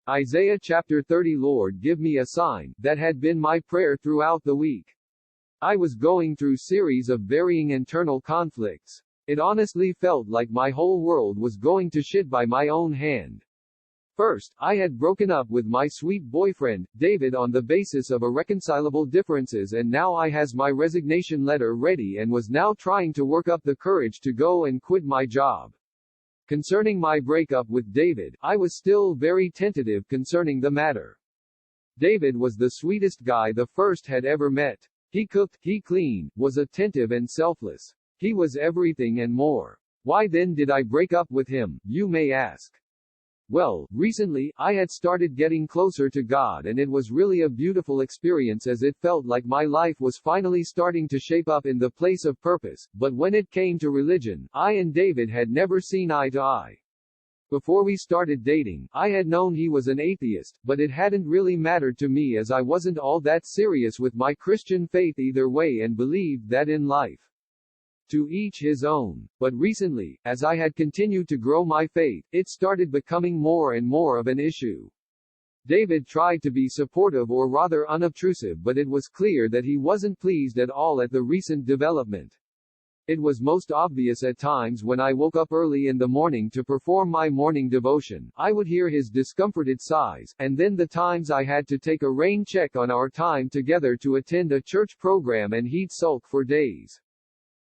Isaiah chapter 30. Lord, give me a sign. That had been my prayer throughout the week. I was going through series of varying internal conflicts. It honestly felt like my whole world was going to shit by my own hand. First, I had broken up with my sweet boyfriend, David, on the basis of irreconcilable differences, and now I has my resignation letter ready and was now trying to work up the courage to go and quit my job. Concerning my breakup with David, I was still very tentative concerning the matter. David was the sweetest guy the first had ever met. He cooked, he cleaned, was attentive and selfless. He was everything and more. Why then did I break up with him, you may ask? Well, recently, I had started getting closer to God, and it was really a beautiful experience as it felt like my life was finally starting to shape up in the place of purpose. But when it came to religion, I and David had never seen eye to eye. Before we started dating, I had known he was an atheist, but it hadn't really mattered to me as I wasn't all that serious with my Christian faith either way and believed that in life, to each his own. But recently, as I had continued to grow my faith, it started becoming more and more of an issue. David tried to be supportive or rather unobtrusive, but it was clear that he wasn't pleased at all at the recent development. It was most obvious at times when I woke up early in the morning to perform my morning devotion. I would hear his discomforted sighs, and then the times I had to take a rain check on our time together to attend a church program, and he'd sulk for days.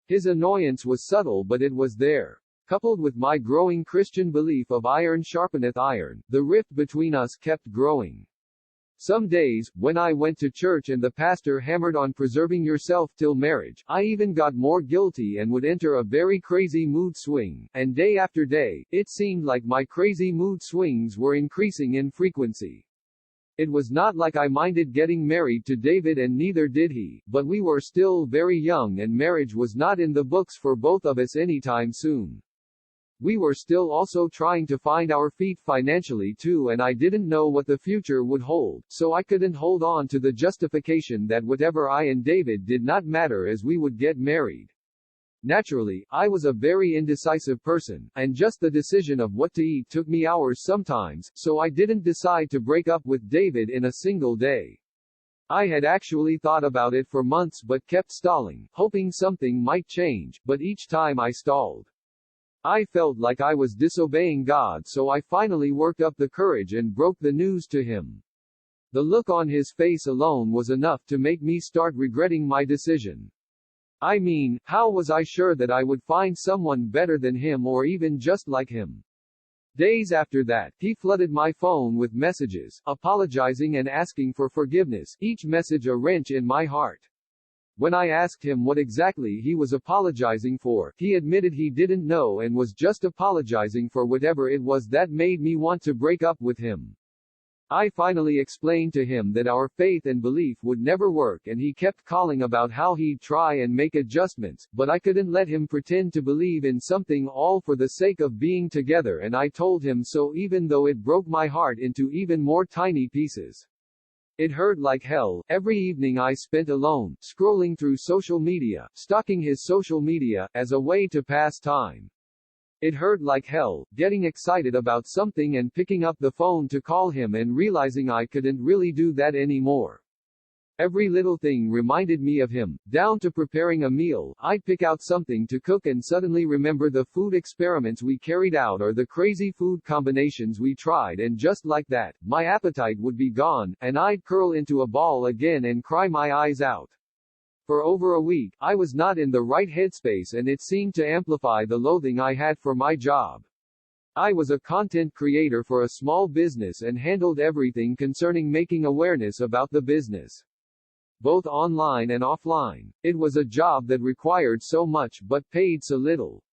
His annoyance was subtle, but it was there. Coupled with my growing Christian belief of iron sharpeneth iron, the rift between us kept growing. Some days, when I went to church and the pastor hammered on preserving yourself till marriage, I even got more guilty and would enter a very crazy mood swing, and day after day, it seemed like my crazy mood swings were increasing in frequency. It was not like I minded getting married to David, and neither did he, but we were still very young and marriage was not in the books for both of us anytime soon. We were still also trying to find our feet financially too, and I didn't know what the future would hold, so I couldn't hold on to the justification that whatever I and David did not matter as we would get married. Naturally, I was a very indecisive person, and just the decision of what to eat took me hours sometimes, so I didn't decide to break up with David in a single day. I had actually thought about it for months but kept stalling, hoping something might change, but each time I stalled, I felt like I was disobeying God, so I finally worked up the courage and broke the news to him. The look on his face alone was enough to make me start regretting my decision. I mean, how was I sure that I would find someone better than him or even just like him? Days after that, he flooded my phone with messages, apologizing and asking for forgiveness, each message a wrench in my heart. When I asked him what exactly he was apologizing for, he admitted he didn't know and was just apologizing for whatever it was that made me want to break up with him. I finally explained to him that our faith and belief would never work, and he kept calling about how he'd try and make adjustments, but I couldn't let him pretend to believe in something all for the sake of being together, and I told him so even though it broke my heart into even more tiny pieces. It hurt like hell. Every evening I spent alone, scrolling through social media, stalking his social media, as a way to pass time. It hurt like hell, getting excited about something and picking up the phone to call him and realizing I couldn't really do that anymore. Every little thing reminded me of him, down to preparing a meal. I'd pick out something to cook and suddenly remember the food experiments we carried out or the crazy food combinations we tried, and just like that, my appetite would be gone, and I'd curl into a ball again and cry my eyes out. For over a week, I was not in the right headspace, and it seemed to amplify the loathing I had for my job. I was a content creator for a small business and handled everything concerning making awareness about the business, both online and offline. It was a job that required so much but paid so little.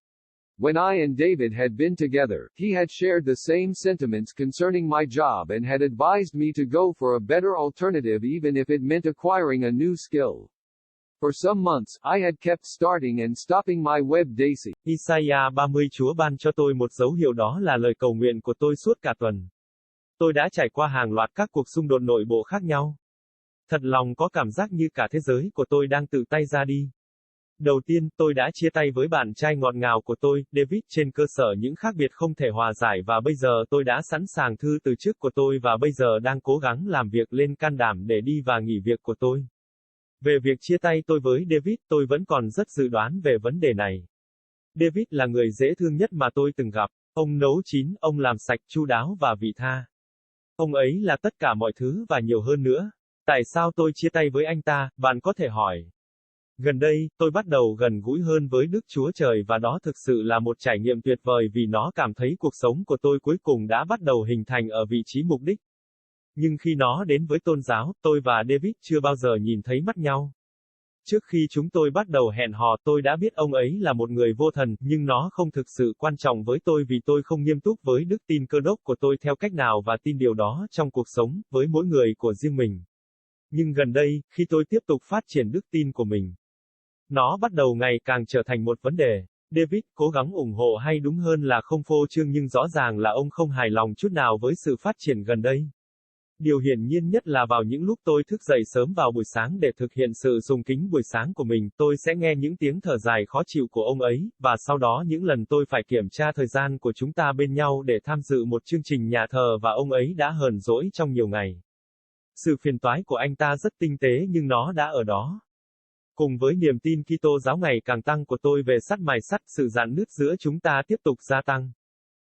When I and David had been together, he had shared the same sentiments concerning my job and had advised me to go for a better alternative even if it meant acquiring a new skill. For some months, I had kept starting and stopping my web daily. Isaiah 30. Chúa ban cho tôi một dấu hiệu, đó là lời cầu nguyện của tôi suốt cả tuần. Tôi đã trải qua hàng loạt các cuộc xung đột nội bộ khác nhau. Thật lòng có cảm giác như cả thế giới của tôi đang tự tay ra đi. Đầu tiên, tôi đã chia tay với bạn trai ngọt ngào của tôi, David, trên cơ sở những khác biệt không thể hòa giải và bây giờ tôi đã sẵn sàng thư từ chức của tôi và bây giờ đang cố gắng làm việc lên can đảm để đi và nghỉ việc của tôi. Về việc chia tay tôi với David, tôi vẫn còn rất dự đoán về vấn đề này. David là người dễ thương nhất mà tôi từng gặp. Ông nấu chín, ông làm sạch, chu đáo và vị tha. Ông ấy là tất cả mọi thứ và nhiều hơn nữa. Tại sao tôi chia tay với anh ta, bạn có thể hỏi. Gần đây, tôi bắt đầu gần gũi hơn với Đức Chúa Trời và đó thực sự là một trải nghiệm tuyệt vời vì nó cảm thấy cuộc sống của tôi cuối cùng đã bắt đầu hình thành ở vị trí mục đích. Nhưng khi nó đến với tôn giáo, tôi và David chưa bao giờ nhìn thấy mắt nhau. Trước khi chúng tôi bắt đầu hẹn hò, tôi đã biết ông ấy là một người vô thần, nhưng nó không thực sự quan trọng với tôi vì tôi không nghiêm túc với đức tin Cơ đốc của tôi theo cách nào và tin điều đó trong cuộc sống, với mỗi người của riêng mình. Nhưng gần đây, khi tôi tiếp tục phát triển đức tin của mình, nó bắt đầu ngày càng trở thành một vấn đề. David cố gắng ủng hộ hay đúng hơn là không phô trương nhưng rõ ràng là ông không hài lòng chút nào với sự phát triển gần đây. Điều hiển nhiên nhất là vào những lúc tôi thức dậy sớm vào buổi sáng để thực hiện sự sùng kính buổi sáng của mình, tôi sẽ nghe những tiếng thở dài khó chịu của ông ấy, và sau đó những lần tôi phải kiểm tra thời gian của chúng ta bên nhau để tham dự một chương trình nhà thờ và ông ấy đã hờn dỗi trong nhiều ngày. Sự phiền toái của anh ta rất tinh tế nhưng nó đã ở đó. Cùng với niềm tin Kitô giáo ngày càng tăng của tôi về sắt mài sắt, sự rạn nứt giữa chúng ta tiếp tục gia tăng.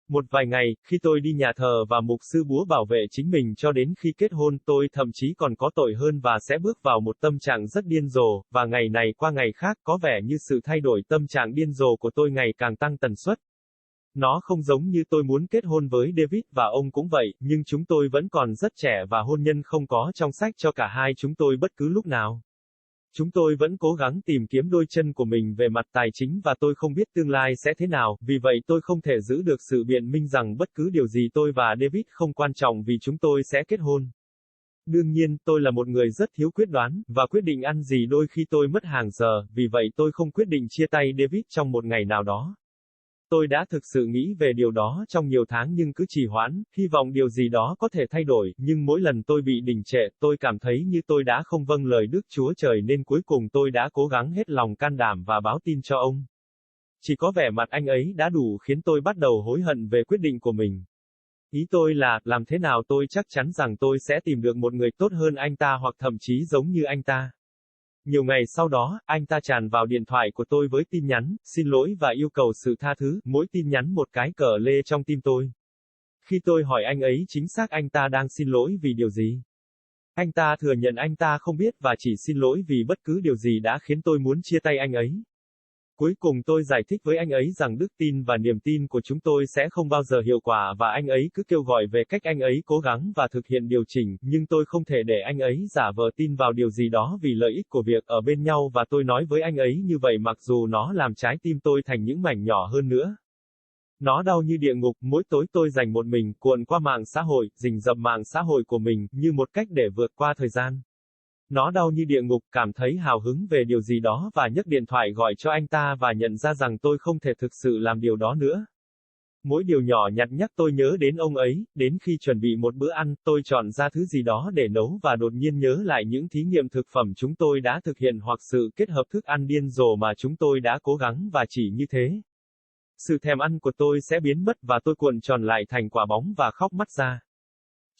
Một vài ngày, khi tôi đi nhà thờ và mục sư búa bảo vệ chính mình cho đến khi kết hôn, tôi thậm chí còn có tội hơn và sẽ bước vào một tâm trạng rất điên rồ, và ngày này qua ngày khác có vẻ như sự thay đổi tâm trạng điên rồ của tôi ngày càng tăng tần suất. Nó không giống như tôi muốn kết hôn với David và ông cũng vậy, nhưng chúng tôi vẫn còn rất trẻ và hôn nhân không có trong sách cho cả hai chúng tôi bất cứ lúc nào. Chúng tôi vẫn cố gắng tìm kiếm đôi chân của mình về mặt tài chính và tôi không biết tương lai sẽ thế nào, vì vậy tôi không thể giữ được sự biện minh rằng bất cứ điều gì tôi và David không quan trọng vì chúng tôi sẽ kết hôn. Đương nhiên, tôi là một người rất thiếu quyết đoán, và quyết định ăn gì đôi khi tôi mất hàng giờ, vì vậy tôi không quyết định chia tay David trong một ngày nào đó. Tôi đã thực sự nghĩ về điều đó trong nhiều tháng nhưng cứ trì hoãn, hy vọng điều gì đó có thể thay đổi, nhưng mỗi lần tôi bị đình trệ, tôi cảm thấy như tôi đã không vâng lời Đức Chúa Trời nên cuối cùng tôi đã cố gắng hết lòng can đảm và báo tin cho ông. Chỉ có vẻ mặt anh ấy đã đủ khiến tôi bắt đầu hối hận về quyết định của mình. Ý tôi là, làm thế nào tôi chắc chắn rằng tôi sẽ tìm được một người tốt hơn anh ta hoặc thậm chí giống như anh ta. Nhiều ngày sau đó, anh ta tràn vào điện thoại của tôi với tin nhắn, xin lỗi và yêu cầu sự tha thứ, mỗi tin nhắn một cái cờ lê trong tim tôi. Khi tôi hỏi anh ấy chính xác anh ta đang xin lỗi vì điều gì, anh ta thừa nhận anh ta không biết và chỉ xin lỗi vì bất cứ điều gì đã khiến tôi muốn chia tay anh ấy. Cuối cùng tôi giải thích với anh ấy rằng đức tin và niềm tin của chúng tôi sẽ không bao giờ hiệu quả và anh ấy cứ kêu gọi về cách anh ấy cố gắng và thực hiện điều chỉnh, nhưng tôi không thể để anh ấy giả vờ tin vào điều gì đó vì lợi ích của việc ở bên nhau và tôi nói với anh ấy như vậy mặc dù nó làm trái tim tôi thành những mảnh nhỏ hơn nữa. Nó đau như địa ngục, mỗi tối tôi dành một mình, cuộn qua mạng xã hội, rình rập mạng xã hội của mình, như một cách để vượt qua thời gian. Nó đau như địa ngục, cảm thấy hào hứng về điều gì đó và nhấc điện thoại gọi cho anh ta và nhận ra rằng tôi không thể thực sự làm điều đó nữa. Mỗi điều nhỏ nhặt nhắc tôi nhớ đến ông ấy, đến khi chuẩn bị một bữa ăn, tôi chọn ra thứ gì đó để nấu và đột nhiên nhớ lại những thí nghiệm thực phẩm chúng tôi đã thực hiện hoặc sự kết hợp thức ăn điên rồ mà chúng tôi đã cố gắng và chỉ như thế. Sự thèm ăn của tôi sẽ biến mất và tôi cuộn tròn lại thành quả bóng và khóc mắt ra.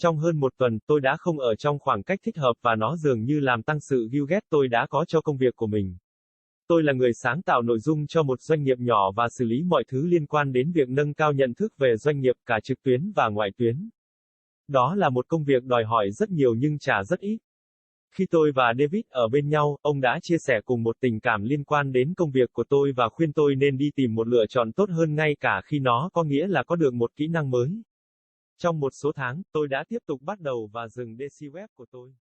Trong hơn một tuần, tôi đã không ở trong khoảng cách thích hợp và nó dường như làm tăng sự ghiu ghét tôi đã có cho công việc của mình. Tôi là người sáng tạo nội dung cho một doanh nghiệp nhỏ và xử lý mọi thứ liên quan đến việc nâng cao nhận thức về doanh nghiệp cả trực tuyến và ngoại tuyến. Đó là một công việc đòi hỏi rất nhiều nhưng trả rất ít. Khi tôi và David ở bên nhau, ông đã chia sẻ cùng một tình cảm liên quan đến công việc của tôi và khuyên tôi nên đi tìm một lựa chọn tốt hơn ngay cả khi nó có nghĩa là có được một kỹ năng mới. Trong một số tháng, tôi đã tiếp tục bắt đầu và dừng DC web của tôi.